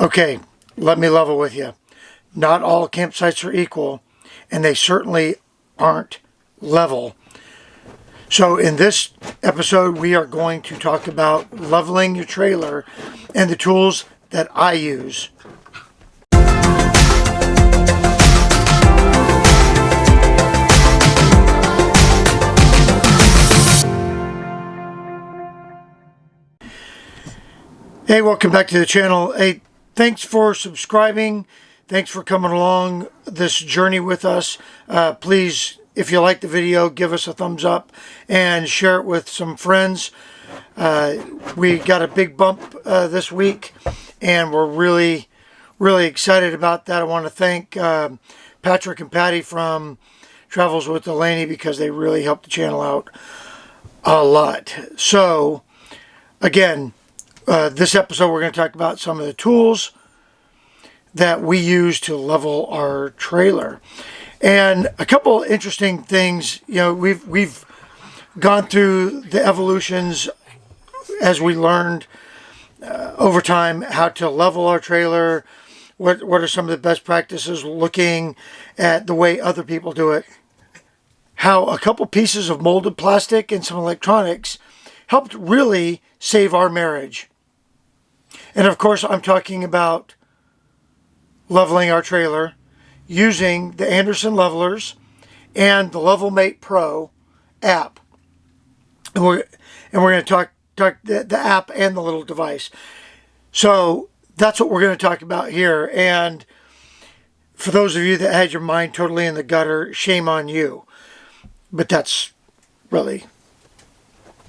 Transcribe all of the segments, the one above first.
Okay, let me level with you. Not all campsites are equal, and they certainly aren't level. So in this episode, we are going to talk about leveling your trailer and the tools that I use. Hey, welcome back to the channel. Hey, thanks for subscribing. Thanks for coming along this journey with us. Please, if you like the video, give us a thumbs up and share it with some friends. We got a big bump this week, and we're really excited about that. I want to thank Patrick and Patty from Travels with Delaney because they really helped the channel out a lot. So, again, this episode we're going to talk about some of the tools that we use to level our trailer. And a couple interesting things, you know, we've gone through the evolutions as we learned over time how to level our trailer, what are some of the best practices, looking at the way other people do it, how a couple pieces of molded plastic and some electronics helped really save our marriage. And of course, I'm talking about leveling our trailer using the Andersen levelers and the LevelMate Pro app. And we're going to talk the app and the little device. So that's what we're going to talk about here. And for those of you that had your mind totally in the gutter, shame on you. But that's really,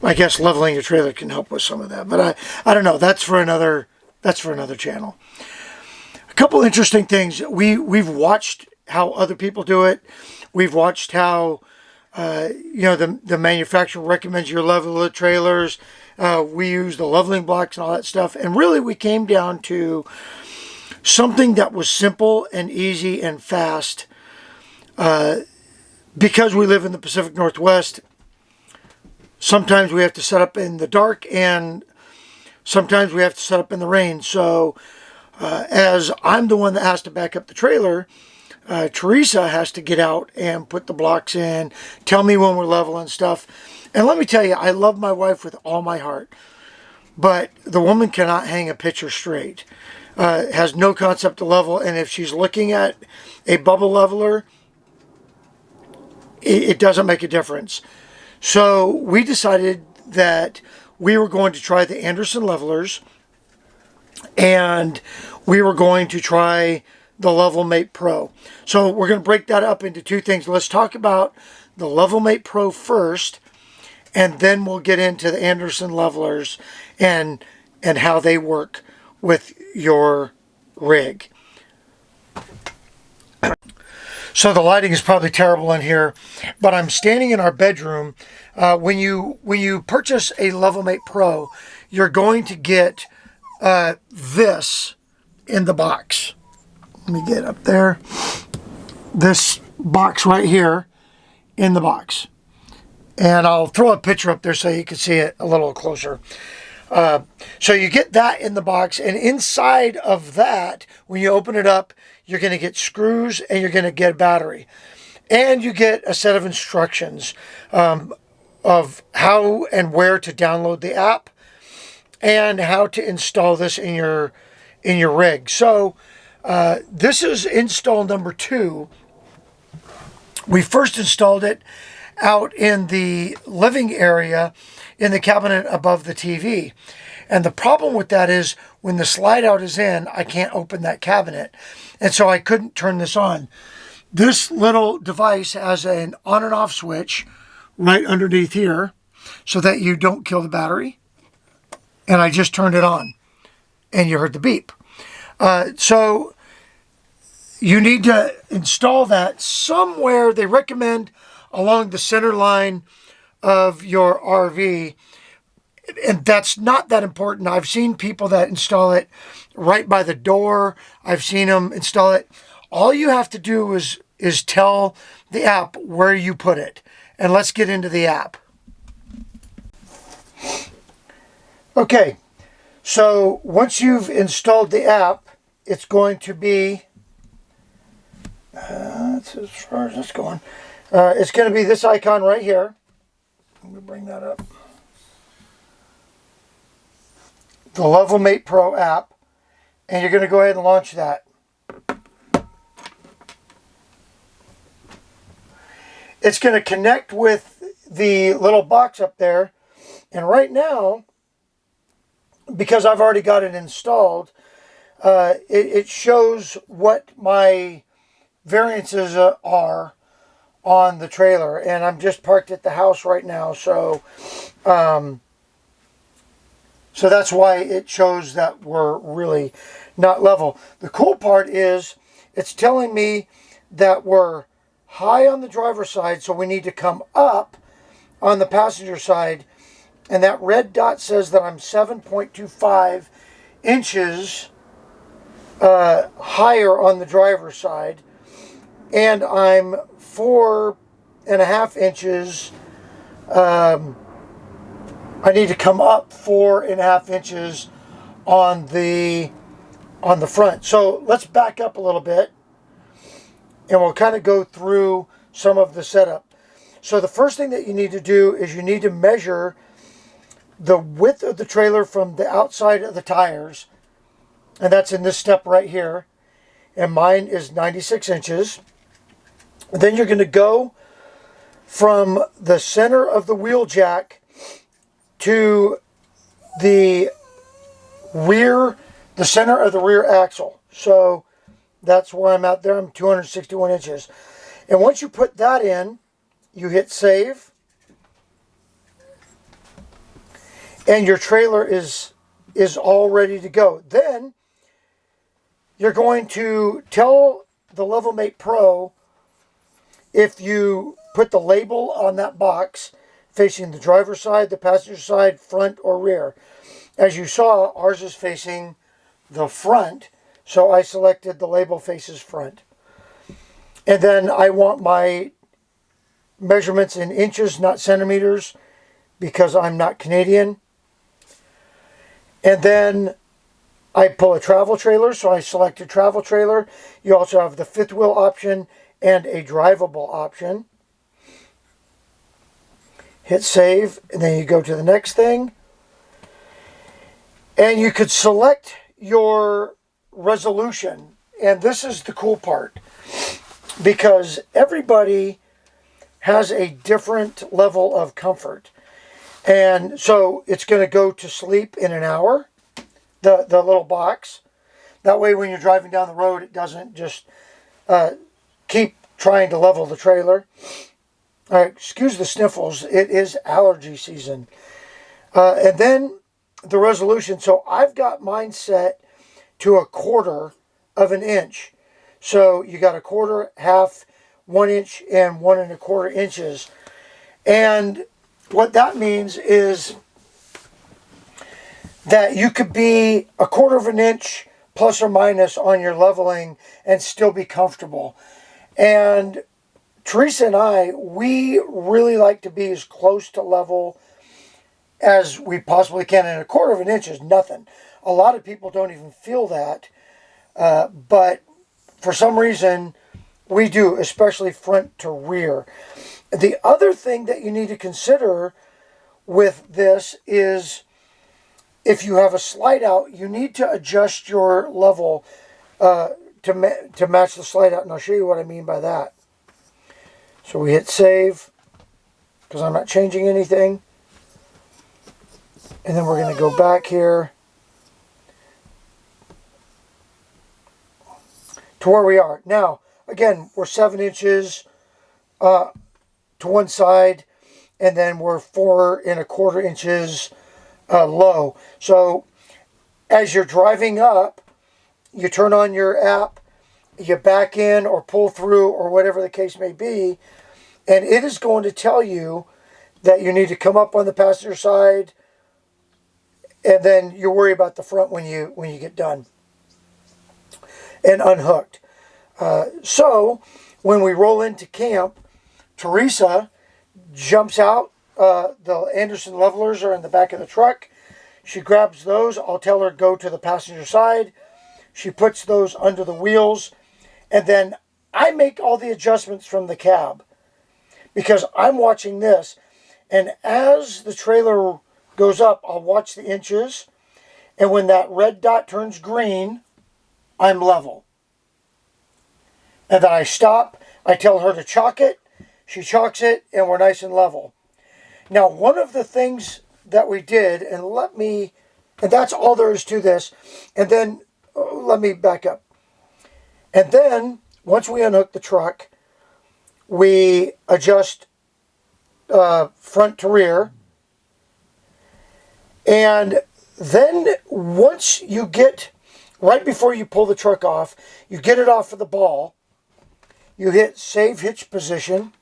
I guess leveling your trailer can help with some of that. But I don't know. That's for another channel. A couple interesting things. We've watched how other people do it. We've watched how the manufacturer recommends you level the trailers. We use the leveling blocks and all that stuff. And really we came down to something that was simple and easy and fast. Because we live in the Pacific Northwest, sometimes we have to set up in the dark and sometimes we have to set up in the rain. So as I'm the one that has to back up the trailer, Teresa has to get out and put the blocks in, tell me when we're leveling stuff. And let me tell you, I love my wife with all my heart, but the woman cannot hang a picture straight. Has no concept of level, and if she's looking at a bubble leveler, it doesn't make a difference. So we decided that we were going to try the Andersen levelers, and we were going to try the LevelMate Pro. So we're going to break that up into two things. Let's talk about the LevelMate Pro first, and then we'll get into the Andersen levelers and how they work with your rig. So the lighting is probably terrible in here, but I'm standing in our bedroom. When you purchase a LevelMate Pro, you're going to get this in the box. Let me get up there. This box right here in the box. And I'll throw a picture up there so you can see it a little closer. So you get that in the box, and inside of that, when you open it up, you're going to get screws and you're going to get a battery. And you get a set of instructions of how and where to download the app and how to install this in your rig. So this is install number 2. We first installed it out in the living area in the cabinet above the TV. And the problem with that is when the slide out is in, I can't open that cabinet. And so I couldn't turn this on. This little device has an on and off switch right underneath here so that you don't kill the battery. And I just turned it on and you heard the beep. So you need to install that somewhere. They recommend along the center line of your RV. And that's not that important. I've seen people that install it right by the door. I've seen them install it. All you have to do is tell the app where you put it. And let's get into the app. Okay, so once you've installed the app, it's going to be, that's as far as it's going. It's going to be this icon right here. Let me bring that up. The LevelMate Pro app. And you're going to go ahead and launch that. It's going to connect with the little box up there. And right now, because I've already got it installed, it shows what my variances are on the trailer. And I'm just parked at the house right now. So that's why it shows that we're really not level. The cool part is it's telling me that we're high on the driver's side, so we need to come up on the passenger side. And that red dot says that I'm 7.25 inches higher on the driver's side. And I'm 4.5 inches. I need to come up 4.5 inches on the front. So let's back up a little bit, and we'll kind of go through some of the setup. So the first thing that you need to do is you need to measure the width of the trailer from the outside of the tires, and that's in this step right here. And mine is 96 inches. Then you're going to go from the center of the wheel jack to the center of the rear axle. So that's where I'm at there. I'm 261 inches. And once you put that in, you hit save. And your trailer is all ready to go. Then you're going to tell the LevelMate Pro if you put the label on that box facing the driver's side, the passenger side, front, or rear. As you saw, ours is facing the front, so I selected the label faces front. And then I want my measurements in inches, not centimeters, because I'm not Canadian. And then I pull a travel trailer, so I selected travel trailer. You also have the fifth wheel option and a drivable option. Hit save, and then you go to the next thing. And you could select your resolution. And this is the cool part, because everybody has a different level of comfort. And so it's going to go to sleep in an hour, the little box. That way when you're driving down the road, it doesn't just keep trying to level the trailer. Excuse the sniffles, it is allergy season. And then the resolution. So I've got mine set to 1/4 of an inch. So you got 1/4, half, 1 inch, and 1 1/4 inches. And what that means is that you could be 1/4 of an inch plus or minus on your leveling and still be comfortable. And Teresa and I, we really like to be as close to level as we possibly can. And 1/4 of an inch is nothing. A lot of people don't even feel that. But for some reason, we do, especially front to rear. The other thing that you need to consider with this is if you have a slide out, you need to adjust your level to match the slide out. And I'll show you what I mean by that. So we hit save, because I'm not changing anything. And then we're going to go back here to where we are. Now, again, we're 7 inches to one side, and then we're 4 1/4 inches low. So as you're driving up, you turn on your app, you back in or pull through or whatever the case may be, and it is going to tell you that you need to come up on the passenger side, and then you worry about the front when you get done and unhooked. So when we roll into camp, Teresa jumps out. The Andersen levelers are in the back of the truck. She grabs those. I'll tell her go to the passenger side. She puts those under the wheels, and then I make all the adjustments from the cab because I'm watching this. And as the trailer goes up, I'll watch the inches. And when that red dot turns green, I'm level. And then I stop. I tell her to chalk it. She chalks it, and we're nice and level. Now, one of the things that we did, and that's all there is to this. And then, let me back up. And then, once we unhook the truck, we adjust front to rear. And then, once you get, right before you pull the truck off, you get it off of the ball, you hit save hitch position.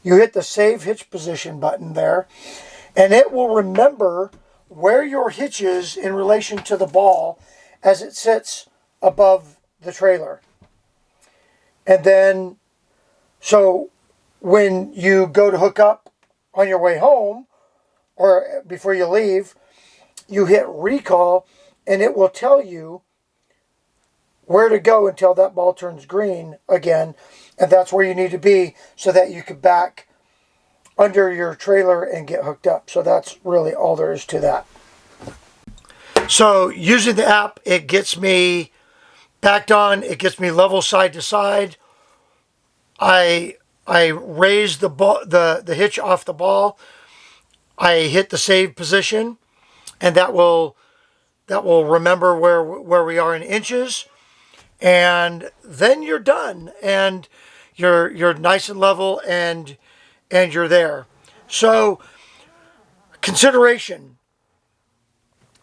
You hit the save hitch position button there, and it will remember where your hitch is in relation to the ball as it sits above the trailer. And then, so when you go to hook up on your way home or before you leave, you hit recall, and it will tell you where to go until that ball turns green again. And that's where you need to be so that you can back under your trailer and get hooked up. So that's really all there is to that. So using the app, it gets me backed on. It gets me level side to side. I raise the hitch off the ball. I hit the save position, and that will remember where we are in inches. And then you're done, and you're nice and level, and you're there. So, consideration.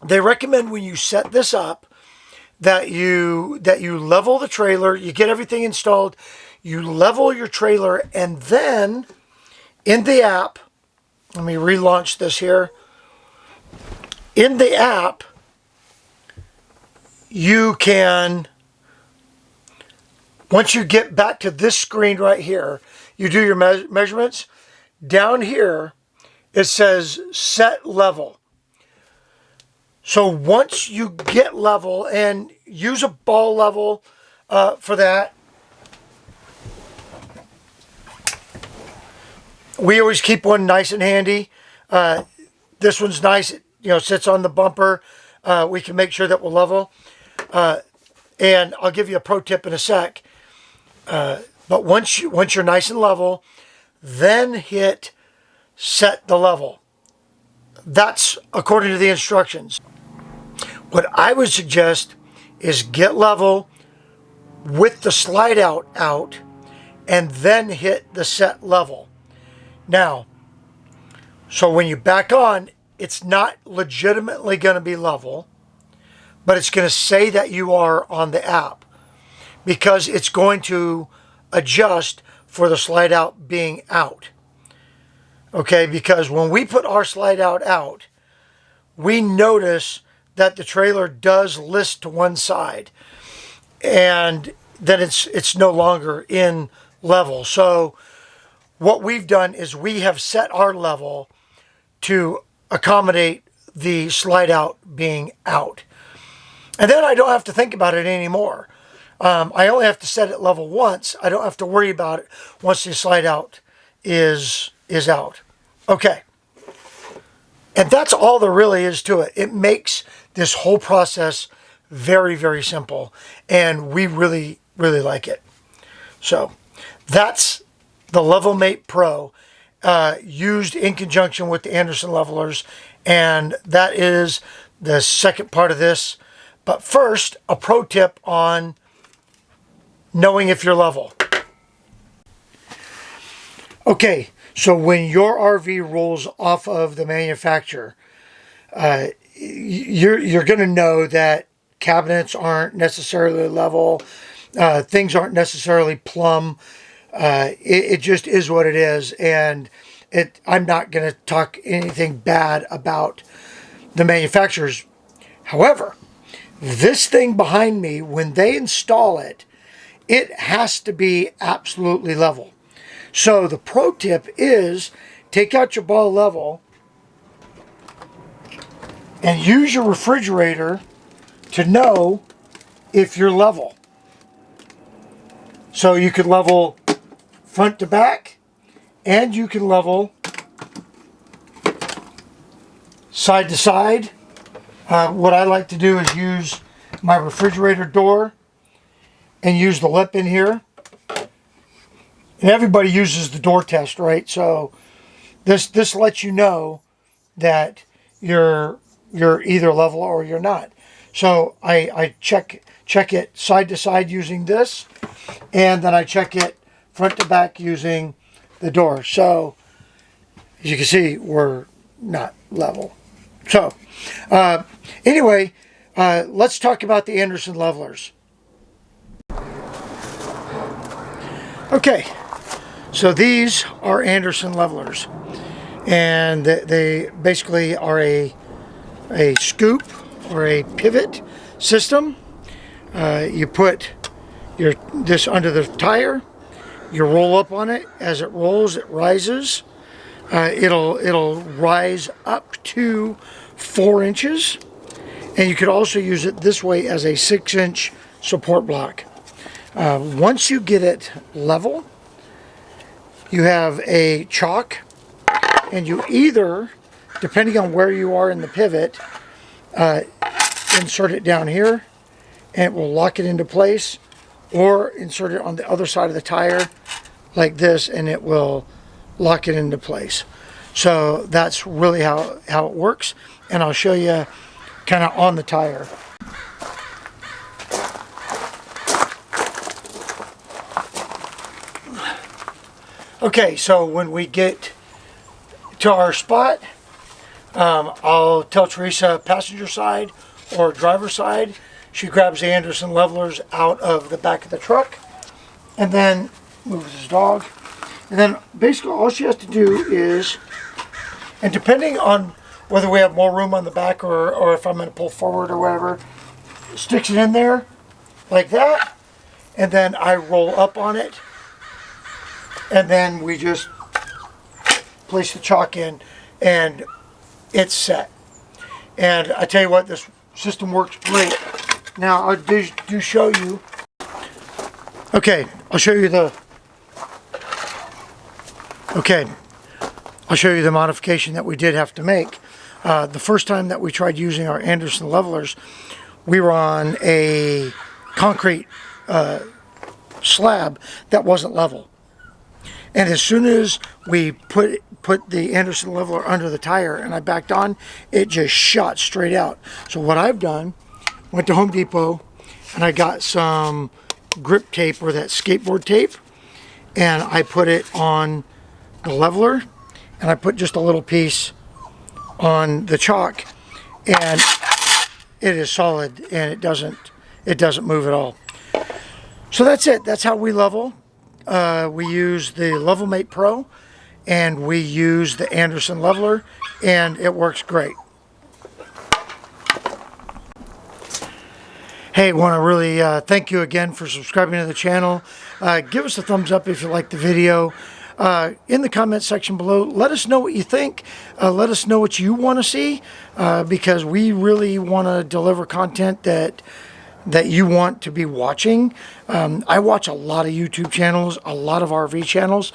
They recommend when you set this up that you level the trailer, you get everything installed, you level your trailer, and then in the app, let me relaunch this here. In the app, you can, once you get back to this screen right here, you do your measurements. Down here, it says set level. So once you get level, and use a ball level for that. We always keep one nice and handy. This one's nice. It, sits on the bumper. We can make sure that we're level. And I'll give you a pro tip in a sec. But once you're nice and level, then hit set the level. That's according to the instructions. What I would suggest is get level with the slide out, and then hit the set level. Now, so when you back on, it's not legitimately going to be level, but it's going to say that you are on the app because it's going to adjust for the slide out being out. Okay, because when we put our slide out, we notice that the trailer does list to one side, and then it's no longer in level. So what we've done is we have set our level to accommodate the slide out being out. And then I don't have to think about it anymore. I only have to set it level once. I don't have to worry about it once the slide out is out. Okay. And that's all there really is to it. It makes this whole process very, very simple. And we really, really like it. So that's the LevelMate Pro, used in conjunction with the Andersen levelers. And that is the second part of this. But first, a pro tip on knowing if you're level. Okay, so when your RV rolls off of the manufacturer, you're going to know that cabinets aren't necessarily level, things aren't necessarily plumb. It just is what it is, and I'm not going to talk anything bad about the manufacturers. However, this thing behind me, when they install it, it has to be absolutely level. So the pro tip is take out your ball level and use your refrigerator to know if you're level. So you could level front to back, and you can level side to side. What I like to do is use my refrigerator door and use the lip in here. And everybody uses the door test, right? So this lets you know that you're either level or you're not. So I check it side to side using this, and then I check it front to back using the door. So as you can see, we're not level. So anyway, let's talk about the Andersen levelers. Okay, so these are Andersen levelers, and they basically are a scoop or a pivot system. You put this under the tire, you roll up on it. As it rolls, it rises. It'll rise up to 4 inches, and you could also use it this way as a 6-inch support block. Once you get it level, you have a chock, and you either, depending on where you are in the pivot, insert it down here and it will lock it into place, or insert it on the other side of the tire like this and it will lock it into place. So that's really how it works, and I'll show you kind of on the tire. Okay, so when we get to our spot, I'll tell Teresa passenger side or driver side. She grabs the Andersen levelers out of the back of the truck and then moves his dog. And then basically all she has to do is, and depending on whether we have more room on the back or if I'm going to pull forward or whatever, sticks it in there like that, and then I roll up on it, and then we just place the chalk in and it's set. And I tell you what, this system works great. Now I'll do show you. Okay, I'll show you the modification that we did have to make. The first time that we tried using our Andersen levelers, we were on a concrete slab that wasn't level. And as soon as we put the Andersen leveler under the tire and I backed on, it just shot straight out. So what I've done, went to Home Depot and I got some grip tape, or that skateboard tape, and I put it on the leveler, and I put just a little piece on the chalk, and it is solid and it doesn't move at all. So that's it. That's how we level. We use the LevelMate Pro and we use the Andersen leveler, and it works great. Hey, I want to really thank you again for subscribing to the channel. Give us a thumbs up if you like the video. In the comment section below, let us know what you think. Let us know what you want to see, because we really want to deliver content that you want to be watching. I watch a lot of YouTube channels, a lot of RV channels,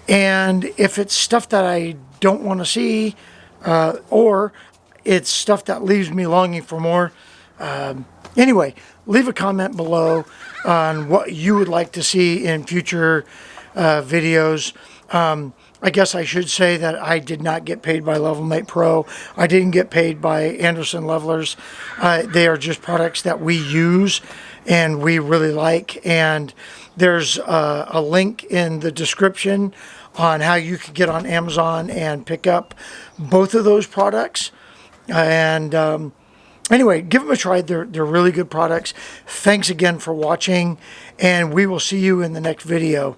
and if it's stuff that I don't want to see, or it's stuff that leaves me longing for more, anyway, leave a comment below on what you would like to see in future videos. I guess I should say that I did not get paid by LevelMate Pro. I didn't get paid by Andersen levelers. They are just products that we use and we really like. And there's a link in the description on how you can get on Amazon and pick up both of those products. And anyway, give them a try. They're really good products. Thanks again for watching, and we will see you in the next video.